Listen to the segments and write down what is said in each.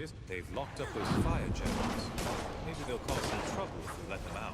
noticed they've locked up those fire generals. Maybe they'll cause some trouble if we let them out.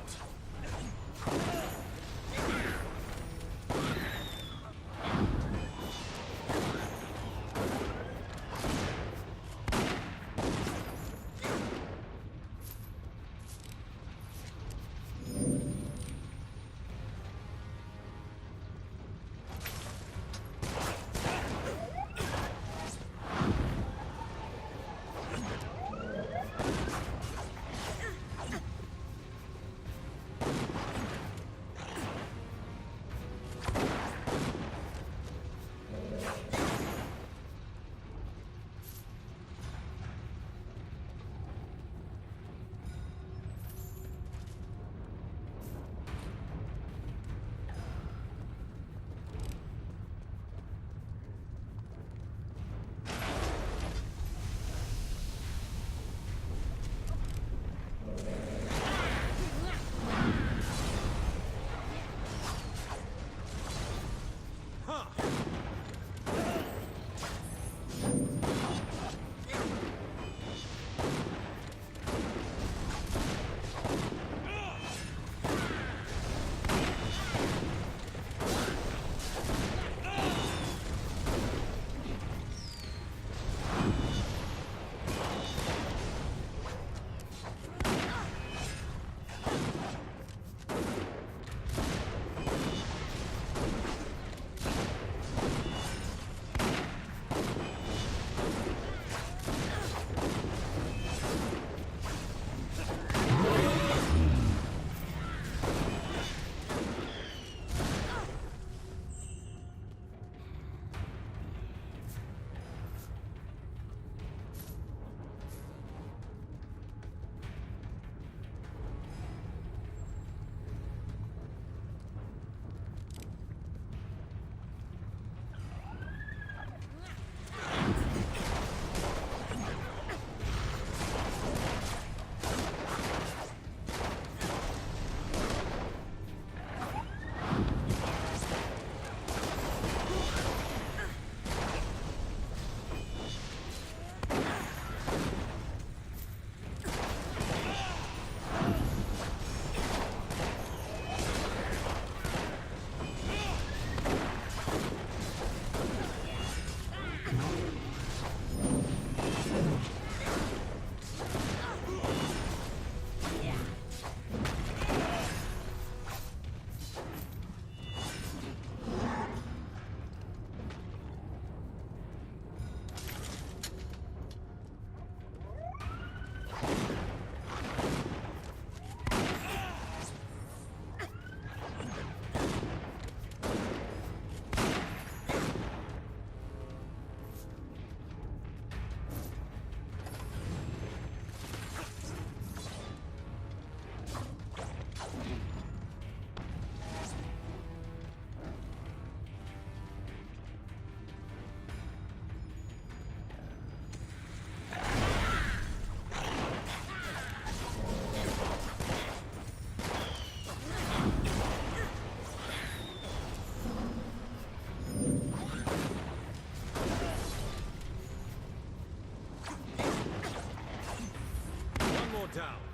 down.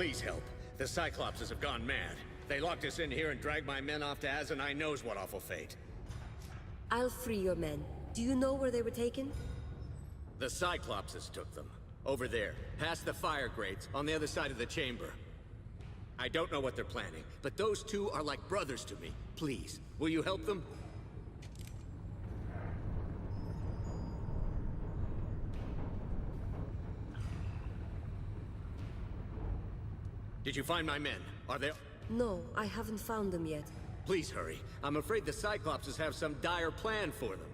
Please help. The Cyclopses have gone mad. They locked us in here and dragged my men off to Asinai knows what awful fate. I'll free your men. Do you know where they were taken? The Cyclopses took them. Over there, past the fire grates, on the other side of the chamber. I don't know what they're planning, but those two are like brothers to me. Please, will you help them? Did you find my men? Are they... No, I haven't found them yet. Please hurry. I'm afraid the Cyclopses have some dire plan for them.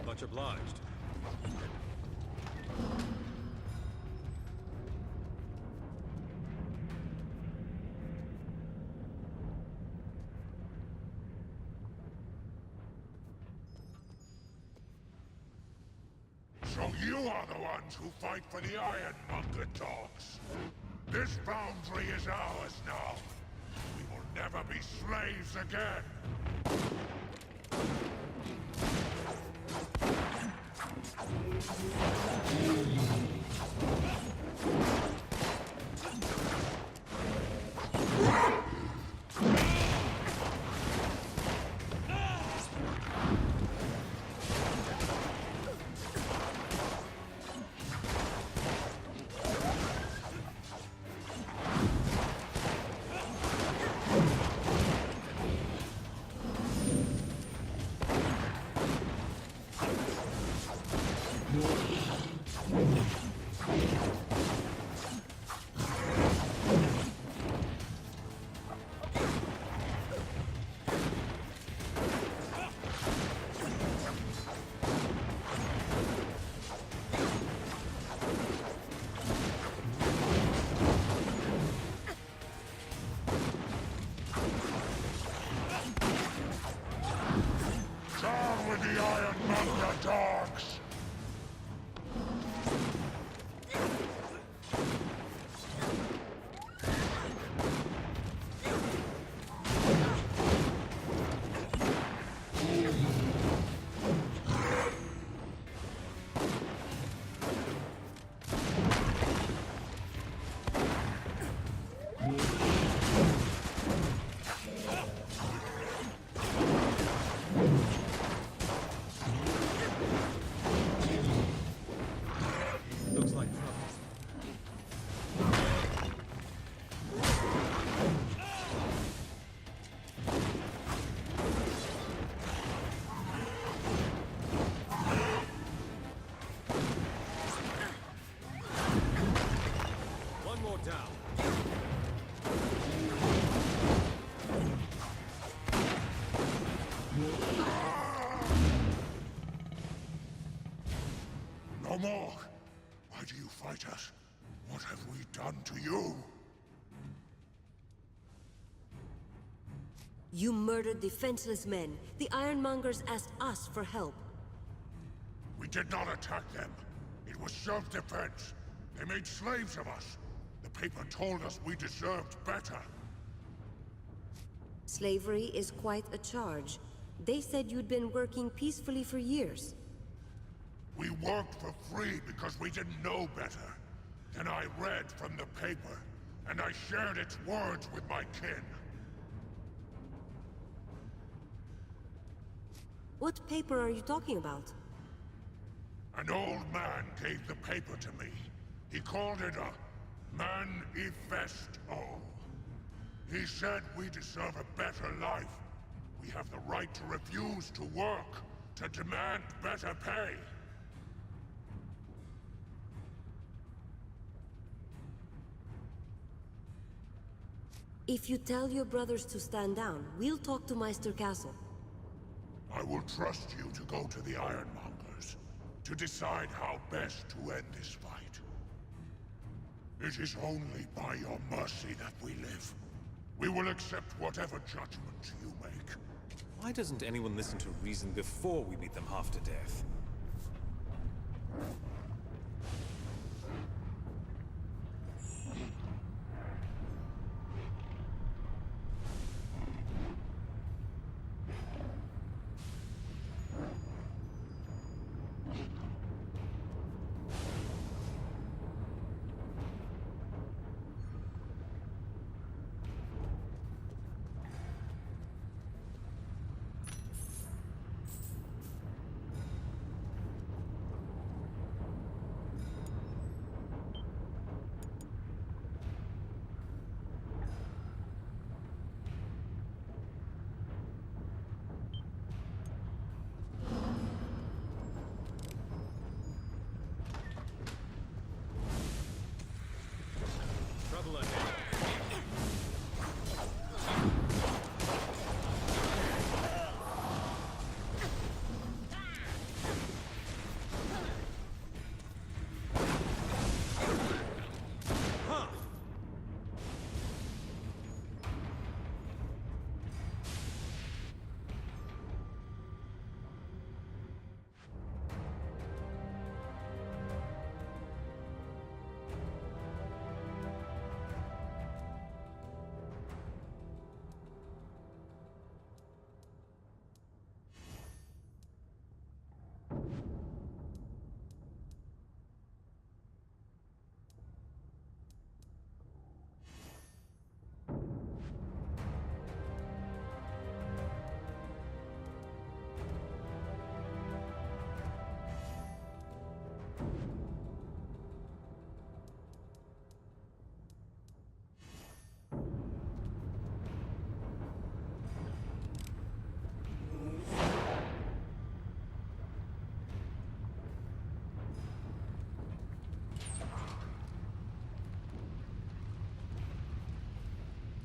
Much obliged. So you are the ones who fight for the Ironmonger dogs. This Foundry is ours now. We will never be slaves again. Down with the Ironmonger dogs! Looks like trouble. One more down. No more! Why do you fight us? What have we done to you? You murdered defenseless men. The Ironmongers asked us for help. We did not attack them. It was self-defense. They made slaves of us. The paper told us we deserved better. Slavery is quite a charge. They said you'd been working peacefully for years. We worked for free because we didn't know better. Then I read from the paper, and I shared its words with my kin. What paper are you talking about? An old man gave the paper to me. He called it a manifesto. He said we deserve a better life. We have the right to refuse to work, to demand better pay. If you tell your brothers to stand down, we'll talk to Meister Castle. I will trust you to go to the Ironmongers, to decide how best to end this fight. It is only by your mercy that we live. We will accept whatever judgment you make. Why doesn't anyone listen to reason before we beat them half to death? Trouble ahead.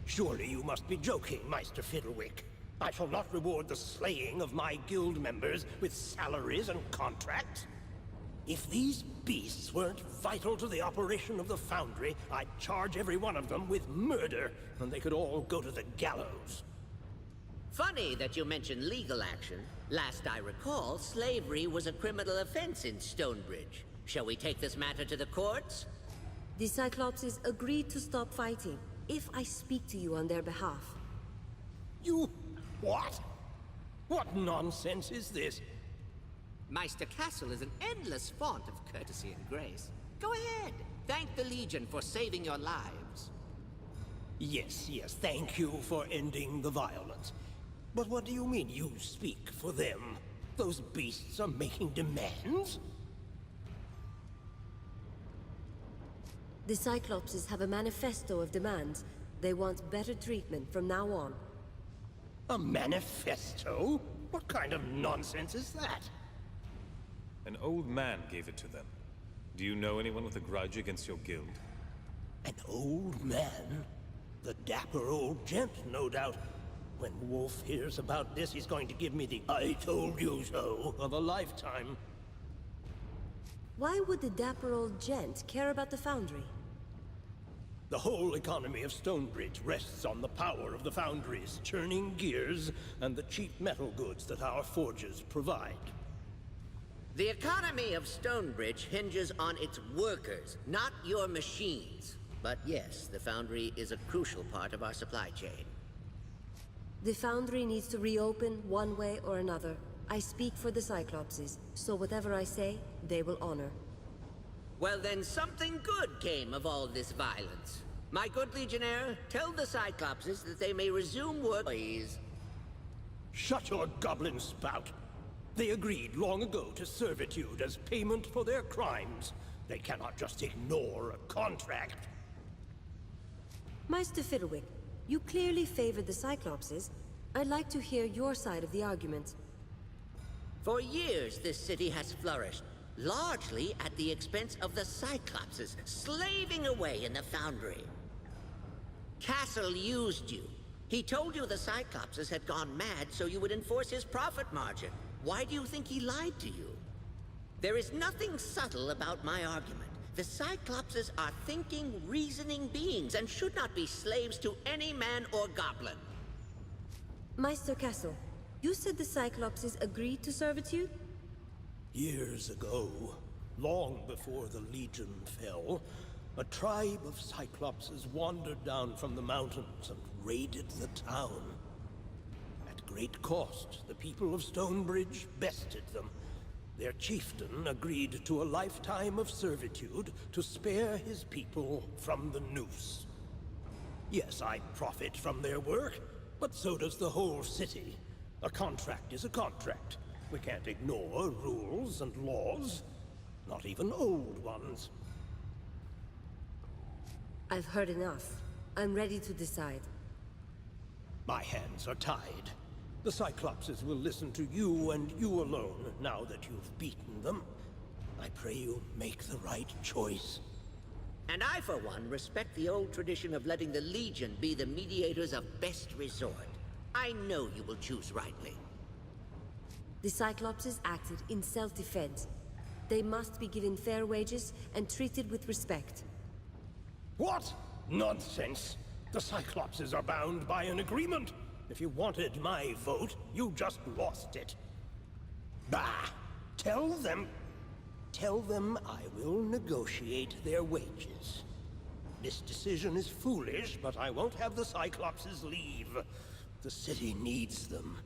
Surely you must be joking, Meister Fiddlewick. I shall not reward the slaying of my guild members with salaries and contracts. If these beasts weren't vital to the operation of the Foundry, I'd charge every one of them with murder, and they could all go to the gallows. Funny that you mention legal action. Last I recall, slavery was a criminal offense in Stonebridge. Shall we take this matter to the courts? The Cyclopses agreed to stop fighting, if I speak to you on their behalf. You... what? What nonsense is this? Meister Castle is an endless font of courtesy and grace. Go ahead. Thank the Legion for saving your lives. Yes, thank you for ending the violence. But what do you mean you speak for them? Those beasts are making demands? The Cyclopses have a manifesto of demands. They want better treatment from now on. A manifesto? What kind of nonsense is that? An old man gave it to them. Do you know anyone with a grudge against your guild? An old man? The dapper old gent, no doubt. When Wolf hears about this, he's going to give me the "I told you so" of a lifetime. Why would the dapper old gent care about the Foundry? The whole economy of Stonebridge rests on the power of the foundries, churning gears, and the cheap metal goods that our forges provide. The economy of Stonebridge hinges on its workers, not your machines. But yes, the Foundry is a crucial part of our supply chain. The Foundry needs to reopen one way or another. I speak for the Cyclopses, so whatever I say, they will honor. Well then, something good came of all this violence. My good Legionnaire, tell the Cyclopses that they may resume work, please. Shut your goblin spout. They agreed long ago to servitude as payment for their crimes. They cannot just ignore a contract. Meister Fiddlewick, you clearly favor the Cyclopses. I'd like to hear your side of the argument. For years, this city has flourished, largely at the expense of the Cyclopses, slaving away in the Foundry. Castle used you. He told you the Cyclopses had gone mad so you would enforce his profit margin. Why do you think he lied to you? There is nothing subtle about my argument. The Cyclopses are thinking, reasoning beings and should not be slaves to any man or goblin. Meister Castle, you said the Cyclopses agreed to servitude? Years ago, long before the Legion fell, a tribe of Cyclopses wandered down from the mountains and raided the town. At great cost, the people of Stonebridge bested them. Their chieftain agreed to a lifetime of servitude to spare his people from the noose. Yes, I profit from their work, but so does the whole city. A contract is a contract. We can't ignore rules and laws, not even old ones. I've heard enough. I'm ready to decide. My hands are tied. The Cyclopses will listen to you and you alone, now that you've beaten them. I pray you make the right choice. And I, for one, respect the old tradition of letting the Legion be the mediators of best resort. I know you will choose rightly. The Cyclopses acted in self-defense. They must be given fair wages and treated with respect. What? Nonsense! The Cyclopses are bound by an agreement. If you wanted my vote, you just lost it. Bah! Tell them I will negotiate their wages. This decision is foolish, but I won't have the Cyclopses leave. The city needs them.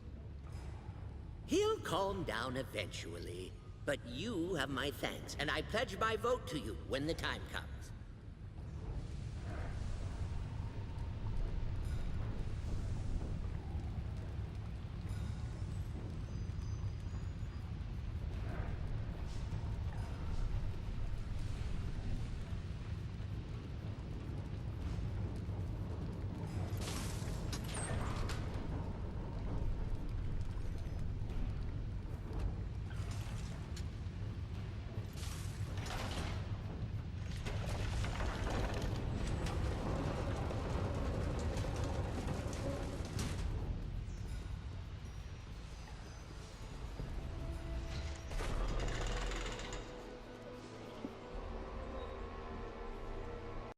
He'll calm down eventually. But you have my thanks, and I pledge my vote to you when the time comes.